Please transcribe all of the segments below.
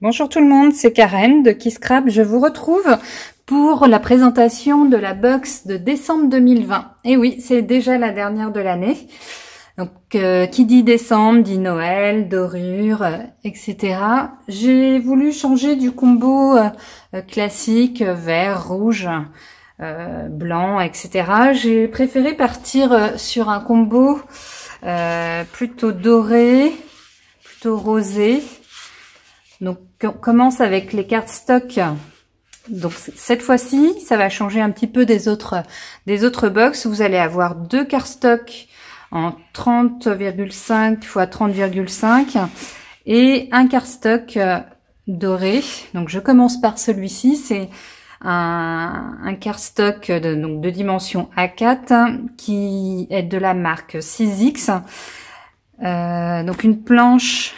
Bonjour tout le monde, c'est Karen de Keyscrap. Je vous retrouve pour la présentation de la box de décembre 2020. Et oui, c'est déjà la dernière de l'année. Donc, qui dit décembre, dit Noël, dorure, etc. J'ai voulu changer du combo classique, vert, rouge, blanc, etc. J'ai préféré partir sur un combo plutôt doré, plutôt rosé. Donc, on commence avec les cartes stock. Donc, cette fois-ci, ça va changer un petit peu des autres box. Vous allez avoir deux cartes stock en 30,5 x 30,5 et un cardstock doré. Donc, je commence par celui-ci. C'est un cardstock de dimension A4 qui est de la marque 6X. Donc, une planche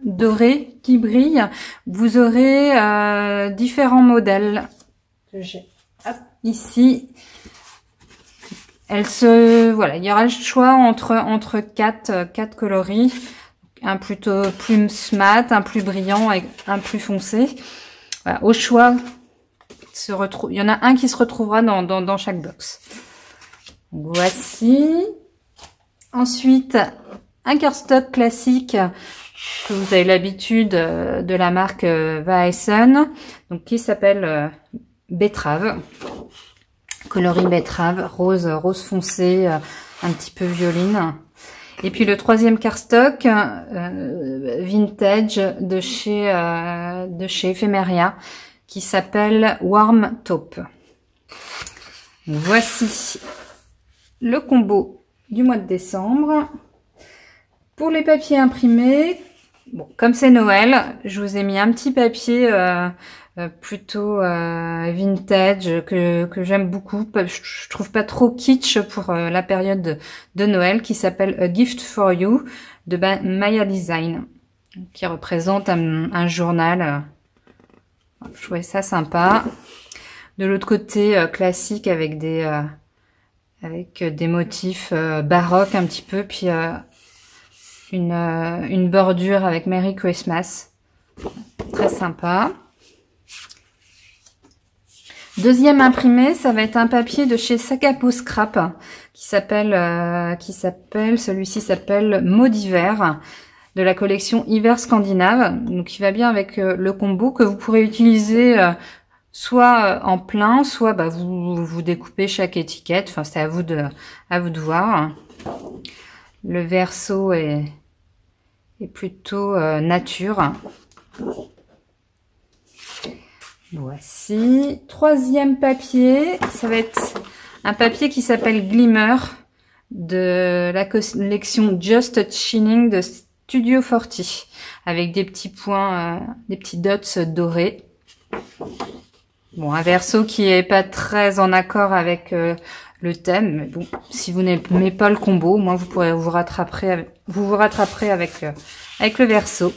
doré qui brille. Vous aurez différents modèles que j'ai ici. Voilà, il y aura le choix entre quatre coloris, un plutôt plus mat, un plus brillant et un plus foncé. Voilà, au choix, il y en a un qui se retrouvera dans chaque box. Voici. Ensuite, un cardstock classique que vous avez l'habitude de la marque Vaessen, donc qui s'appelle betterave, coloris betterave, rose foncé, un petit peu violine. Et puis le troisième cardstock vintage de chez Ephemeria, qui s'appelle Warm Taupe. Voici le combo du mois de décembre. Pour les papiers imprimés, bon, comme c'est Noël, je vous ai mis un petit papier plutôt vintage que j'aime beaucoup. Je trouve pas trop kitsch pour la période de Noël, qui s'appelle A Gift for You de Maya Design, qui représente un journal. Je trouvais ça sympa. De l'autre côté, classique avec des motifs baroques un petit peu, puis une bordure avec Merry Christmas, très sympa. Deuxième imprimé, ça va être un papier de chez Sakapo Scrap celui-ci s'appelle Mots d'hiver, de la collection hiver scandinave, donc qui va bien avec le combo, que vous pourrez utiliser soit en plein, soit vous découpez chaque étiquette. Enfin, c'est à vous de voir. Le verso est plutôt nature. Voici. Troisième papier, ça va être un papier qui s'appelle Glimmer de la collection Just Shining de Studio 40, avec des petits points, des petits dots dorés. Bon, un verso qui est pas très en accord avec le thème, mais bon, si vous n'aimez pas le combo, au moins vous pourrez vous rattraperez avec le verso.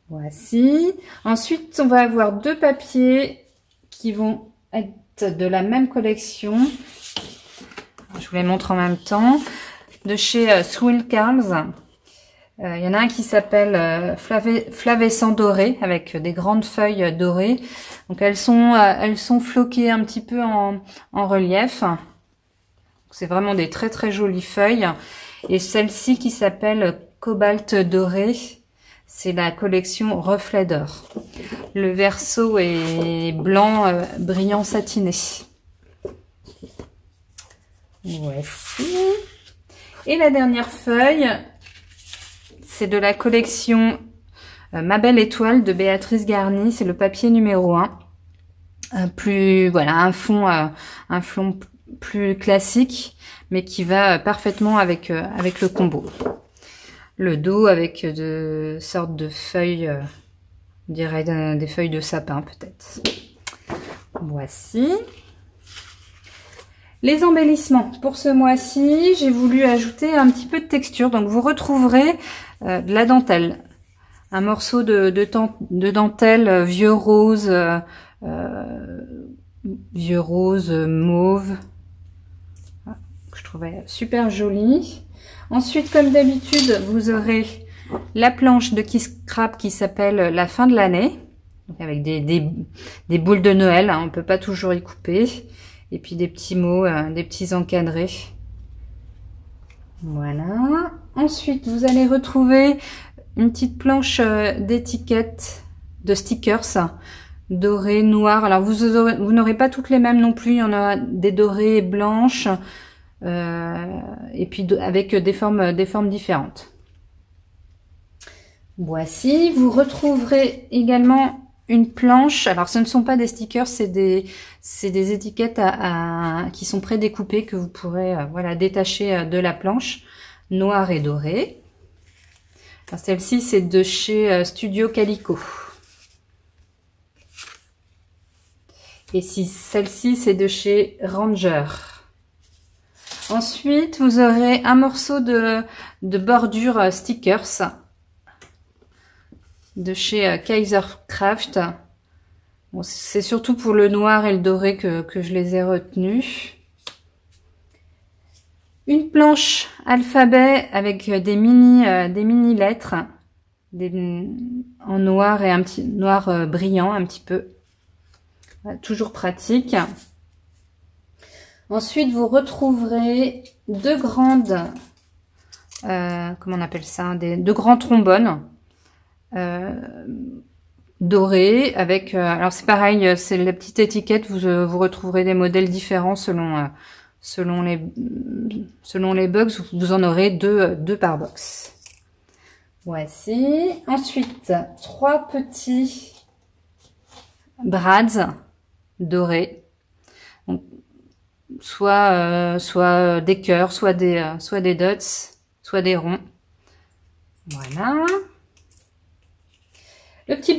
Voici. Ensuite, on va avoir deux papiers qui vont être de la même collection. Je vous les montre en même temps. De chez Swill Carls. Il y en a un qui s'appelle Flavescent doré, avec des grandes feuilles dorées. Donc elles sont floquées un petit peu en relief. C'est vraiment des très très jolies feuilles. Et celle-ci qui s'appelle Cobalt doré, c'est la collection Reflet d'or. Le verso est blanc brillant satiné. Voici. Et la dernière feuille, c'est de la collection Ma Belle Étoile de Béatrice Garny. C'est le papier numéro 1. Voilà, un fond plus classique, mais qui va parfaitement avec le combo. Le dos avec de sortes de feuilles, on dirait des feuilles de sapin peut-être. Voici. Les embellissements. Pour ce mois-ci, j'ai voulu ajouter un petit peu de texture. Donc vous retrouverez de la dentelle. Un morceau de dentelle vieux rose mauve, que je trouvais super joli. Ensuite, comme d'habitude, vous aurez la planche de Qui Scrap qui s'appelle La fin de l'année, avec des boules de Noël, hein, on peut pas toujours y couper, et puis des petits mots, des petits encadrés. Voilà. Ensuite, vous allez retrouver une petite planche d'étiquettes, de stickers dorés, noirs. Alors vous n'aurez pas toutes les mêmes non plus. Il y en a des dorées blanches et puis avec des formes différentes. Voici. Vous retrouverez également une planche. Alors ce ne sont pas des stickers, c'est des étiquettes qui sont prédécoupées que vous pourrez voilà, détacher de la planche, noire et dorée. Celle-ci, c'est de chez Studio Calico. Et si celle-ci, c'est de chez Ranger. Ensuite, vous aurez un morceau de bordure stickers de chez Kaisercraft. Bon, c'est surtout pour le noir et le doré que je les ai retenus. Une planche alphabet avec des mini lettres en noir et un petit noir brillant un petit peu. Voilà, toujours pratique. Ensuite, vous retrouverez deux grandes, comment on appelle ça, deux grands trombones dorés avec, alors c'est pareil, c'est la petite étiquette. Vous retrouverez des modèles différents selon les box. Vous en aurez deux par box. Voici. Ensuite, trois petits brads dorés. Donc, soit des cœurs, soit des dots, soit des ronds. Voilà. Le petit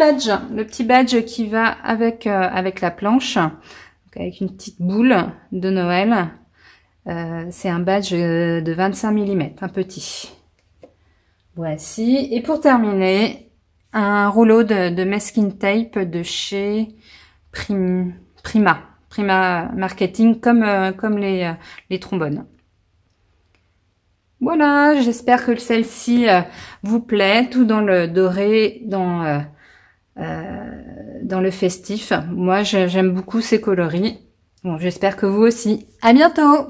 badge qui va avec la planche, donc avec une petite boule de Noël. C'est un badge de 25 mm, un petit. Voici. Et pour terminer, un rouleau de masking tape de chez Prima Marketing, comme les trombones. Voilà, j'espère que celle-ci vous plaît, tout dans le doré, dans le festif. Moi, j'aime beaucoup ces coloris. Bon, j'espère que vous aussi. À bientôt!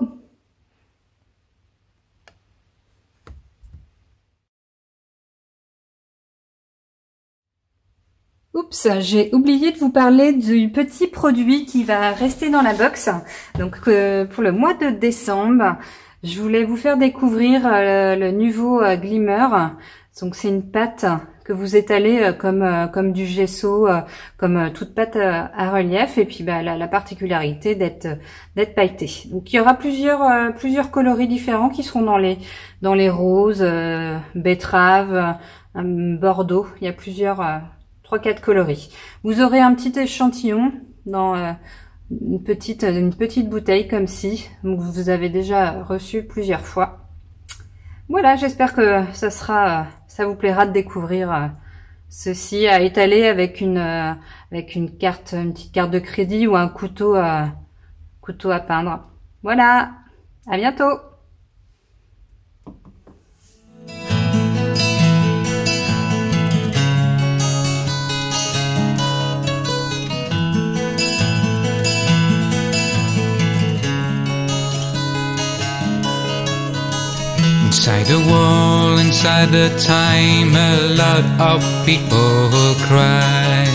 Oups, j'ai oublié de vous parler du petit produit qui va rester dans la box. Donc pour le mois de décembre, je voulais vous faire découvrir le nouveau Glimmer. Donc c'est une pâte que vous étalez comme du gesso, comme toute pâte à relief, et puis la particularité d'être pailletée. Donc il y aura plusieurs coloris différents qui seront dans les roses, betterave, bordeaux. Il y a plusieurs 3-4 coloris. Vous aurez un petit échantillon dans une petite bouteille comme ci, donc vous avez déjà reçu plusieurs fois. Voilà, j'espère que ça vous plaira de découvrir ceci à étaler avec une petite carte de crédit ou un couteau à peindre. Voilà, à bientôt. Inside the wall, inside the time, a lot of people cry.